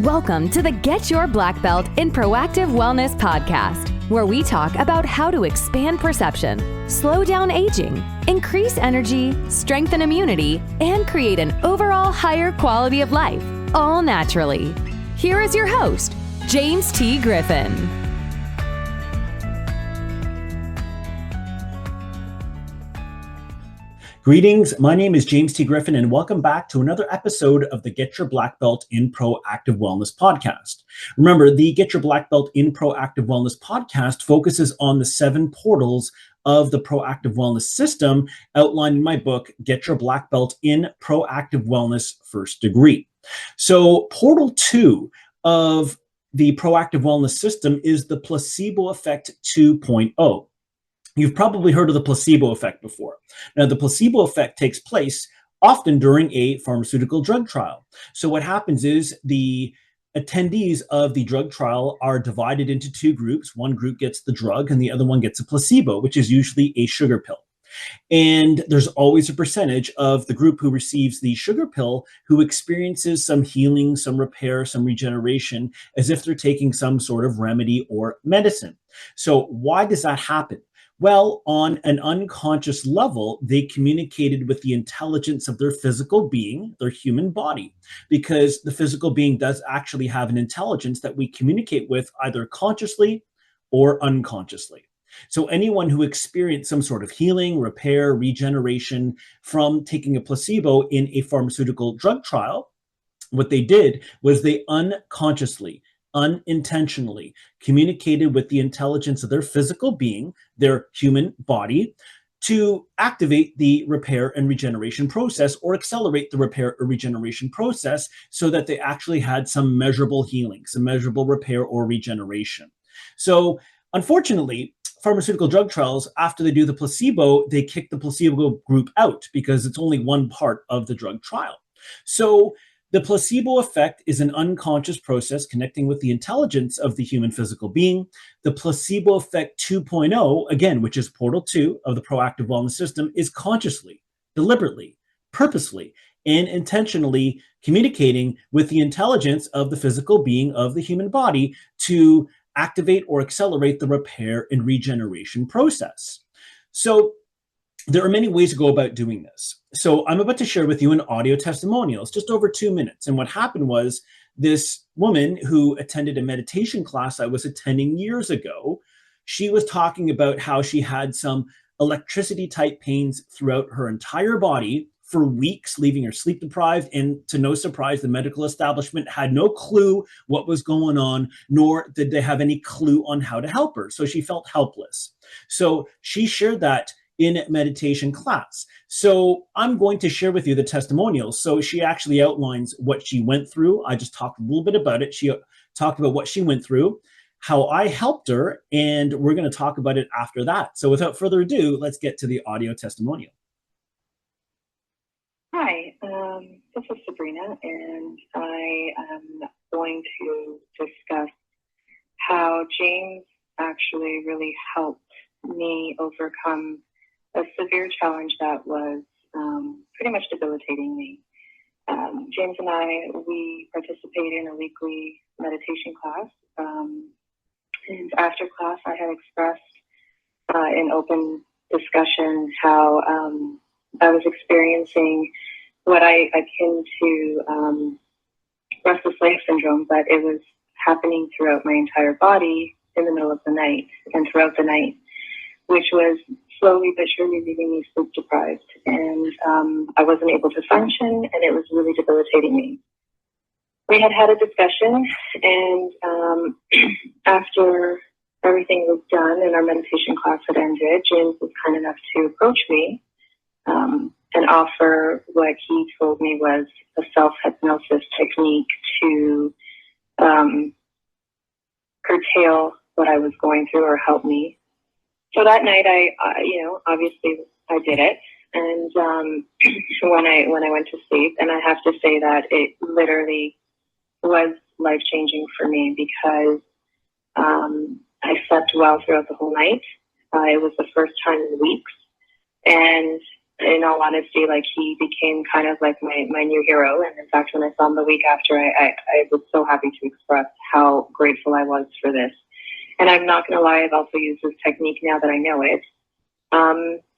Welcome to the Get Your Black Belt in Proactive Wellness podcast, where we talk about how to expand perception, slow down aging, increase energy, strengthen immunity, and create an overall higher quality of life, all naturally. Here is your host, James T. Griffin. Greetings, my name is James T. Griffin, and welcome back to another episode of the Get Your Black Belt in Proactive Wellness podcast. Remember, the Get Your Black Belt in Proactive Wellness podcast focuses on the 7 portals of the Proactive Wellness system outlined in my book, Get Your Black Belt in Proactive Wellness First Degree. So portal 2 of the Proactive Wellness system is the Placebo Effect 2.0. You've probably heard of the placebo effect before. Now, the placebo effect takes place often during a pharmaceutical drug trial. So what happens is the attendees of the drug trial are divided into 2 groups. One group gets the drug and the other one gets a placebo, which is usually a sugar pill. And there's always a percentage of the group who receives the sugar pill who experiences some healing, some repair, some regeneration, as if they're taking some sort of remedy or medicine. So why does that happen? Well, on an unconscious level, they communicated with the intelligence of their physical being, their human body, because the physical being does actually have an intelligence that we communicate with either consciously or unconsciously. So anyone who experienced some sort of healing, repair, regeneration from taking a placebo in a pharmaceutical drug trial, what they did was they unintentionally communicated with the intelligence of their physical being, their human body, to activate the repair and regeneration process or accelerate the repair or regeneration process so that they actually had some measurable healing, some measurable repair or regeneration. So unfortunately, pharmaceutical drug trials, after they do the placebo, they kick the placebo group out because it's only one part of the drug trial. So the placebo effect is an unconscious process connecting with the intelligence of the human physical being. The placebo effect 2.0, again, which is portal 2 of the proactive wellness system, is consciously, deliberately, purposefully, and intentionally communicating with the intelligence of the physical being of the human body to activate or accelerate the repair and regeneration process. So there are many ways to go about doing this. So I'm about to share with you an audio testimonial. It's just over 2 minutes. And what happened was this woman who attended a meditation class I was attending years ago, she was talking about how she had some electricity type pains throughout her entire body for weeks, leaving her sleep deprived. And to no surprise, the medical establishment had no clue what was going on, nor did they have any clue on how to help her. So she felt helpless. So she shared that in meditation class. So I'm going to share with you the testimonial. So she actually outlines what she went through. I just talked a little bit about it. She talked about what she went through, how I helped her, and we're going to talk about it after that. So without further ado, let's get to the audio testimonial. Hi, this is Sabrina, and I am going to discuss how James actually really helped me overcome a severe challenge that was pretty much debilitating me. James and I, we participated in a weekly meditation class. And after class, I had expressed in open discussion how I was experiencing what I akin to restless leg syndrome, but it was happening throughout my entire body in the middle of the night and throughout the night, which was slowly but surely leaving me sleep deprived. And I wasn't able to function, and it was really debilitating me. We had a discussion, and after everything was done and our meditation class had ended, James was kind enough to approach me and offer what he told me was a self-hypnosis technique to curtail what I was going through or help me. So that night, I obviously I did it. And when I went to sleep, and I have to say that it literally was life-changing for me because I slept well throughout the whole night. It was the first time in weeks. And in all honesty, like, he became kind of like my new hero. And in fact, when I saw him the week after, I was so happy to express how grateful I was for this. And I'm not going to lie, I've also used this technique now that I know it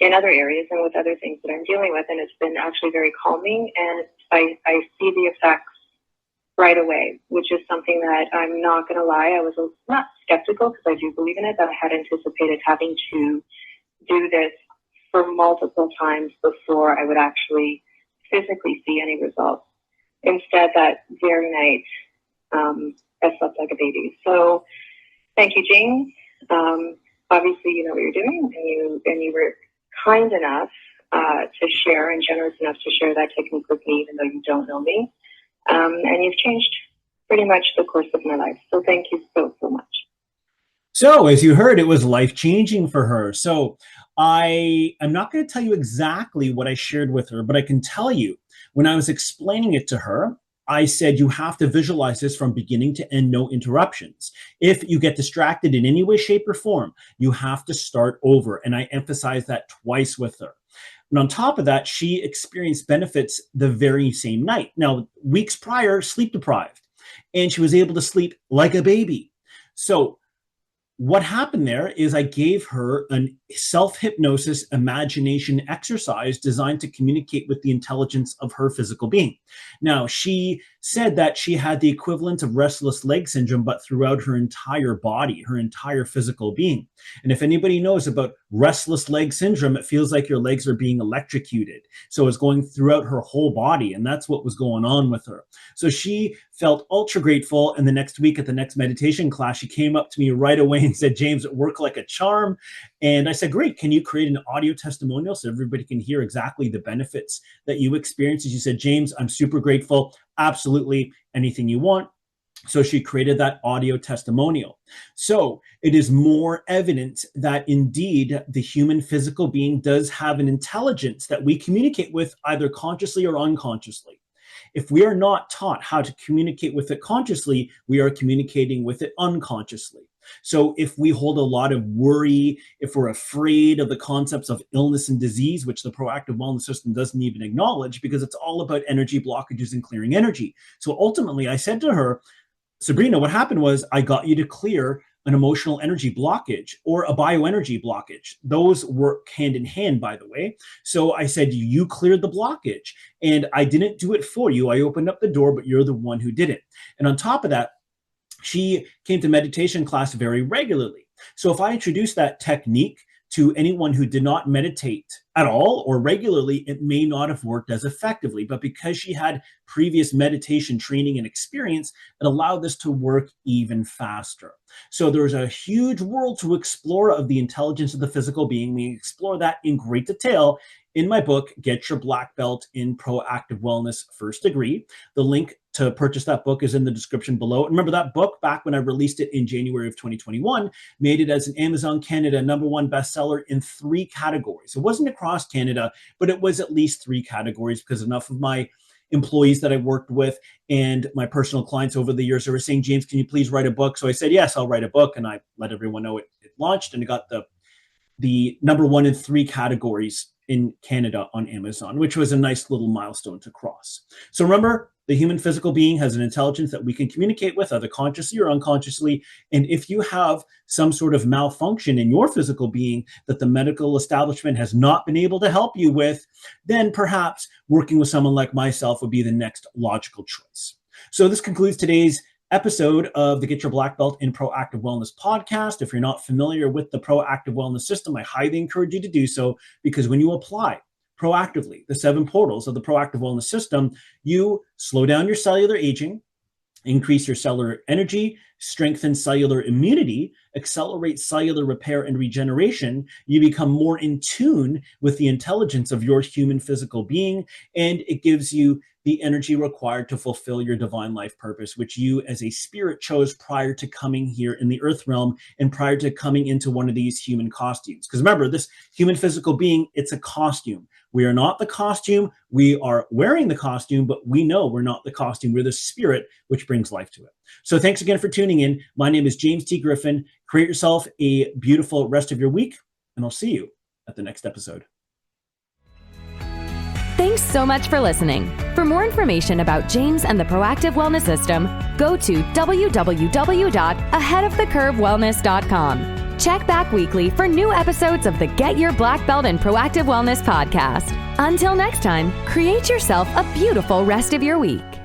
in other areas and with other things that I'm dealing with. And it's been actually very calming. And I see the effects right away, which is something that I'm not going to lie, I was not skeptical, because I do believe in it, that I had anticipated having to do this for multiple times before I would actually physically see any results. Instead, that very night, I slept like a baby. So thank you, James. Obviously, you know what you're doing, and you were kind enough to share, and generous enough to share that technique with me, even though you don't know me. And you've changed pretty much the course of my life. So thank you so much. So as you heard, it was life-changing for her. So I'm not going to tell you exactly what I shared with her, but I can tell you, when I was explaining it to her, I said, you have to visualize this from beginning to end, no interruptions. If you get distracted in any way, shape, or form, you have to start over. And I emphasized that twice with her. And on top of that, she experienced benefits the very same night. Now, weeks prior, sleep deprived, and she was able to sleep like a baby. So what happened there is I gave her a self-hypnosis imagination exercise designed to communicate with the intelligence of her physical being. Now, she said that she had the equivalent of restless leg syndrome, but throughout her entire body, her entire physical being. And if anybody knows about restless leg syndrome, it feels like your legs are being electrocuted. So it's going throughout her whole body, and that's what was going on with her. So she felt ultra grateful, and the next week at the next meditation class, she came up to me right away and said, James, it worked like a charm. And I said, great, can you create an audio testimonial so everybody can hear exactly the benefits that you experienced? And she said, James, I'm super grateful. Absolutely, anything you want. So she created that audio testimonial. So it is more evident that indeed the human physical being does have an intelligence that we communicate with either consciously or unconsciously. If we are not taught how to communicate with it consciously, we are communicating with it unconsciously. So if we hold a lot of worry, if we're afraid of the concepts of illness and disease, which the proactive wellness system doesn't even acknowledge, because it's all about energy blockages and clearing energy. So ultimately, I said to her, Sabrina, what happened was I got you to clear an emotional energy blockage or a bioenergy blockage. Those work hand in hand, by the way. So I said, you cleared the blockage, and I didn't do it for you. I opened up the door, but you're the one who did it. And on top of that, she came to meditation class very regularly. So if I introduced that technique to anyone who did not meditate at all or regularly, it may not have worked as effectively. But because she had previous meditation training and experience, it allowed this to work even faster. So there's a huge world to explore of the intelligence of the physical being. We explore that in great detail in my book, Get Your Black Belt in Proactive Wellness First Degree. The link to purchase that book is in the description below. And remember, that book, back when I released it in January of 2021, made it as an Amazon Canada #1 bestseller in 3 categories. It wasn't across Canada, but it was at least 3 categories, because enough of my employees that I worked with and my personal clients over the years were saying, James, can you please write a book? So I said, yes, I'll write a book. And I let everyone know it launched, and it got the #1 in 3 categories in Canada on Amazon, which was a nice little milestone to cross. So remember, the human physical being has an intelligence that we can communicate with, either consciously or unconsciously. And if you have some sort of malfunction in your physical being that the medical establishment has not been able to help you with, then perhaps working with someone like myself would be the next logical choice. So this concludes today's episode of the Get Your Black Belt in Proactive Wellness podcast. If you're not familiar with the Proactive Wellness system, I highly encourage you to do so, because when you apply proactively the 7 portals of the Proactive Wellness system, you slow down your cellular aging, increase your cellular energy, strengthen cellular immunity, accelerate cellular repair and regeneration. You become more in tune with the intelligence of your human physical being, and it gives you the energy required to fulfill your divine life purpose, which you as a spirit chose prior to coming here in the earth realm and prior to coming into one of these human costumes. Because remember, this human physical being, it's a costume. We are not the costume. We are wearing the costume, but we know we're not the costume. We're the spirit, which brings life to it. So thanks again for tuning in. My name is James T. Griffin. Create yourself a beautiful rest of your week, and I'll see you at the next episode. so much for listening. For more information about James and the Proactive Wellness System, go to www.aheadofthecurvewellness.com. Check back weekly for new episodes of the Get Your Black Belt in Proactive Wellness podcast. Until next time, create yourself a beautiful rest of your week.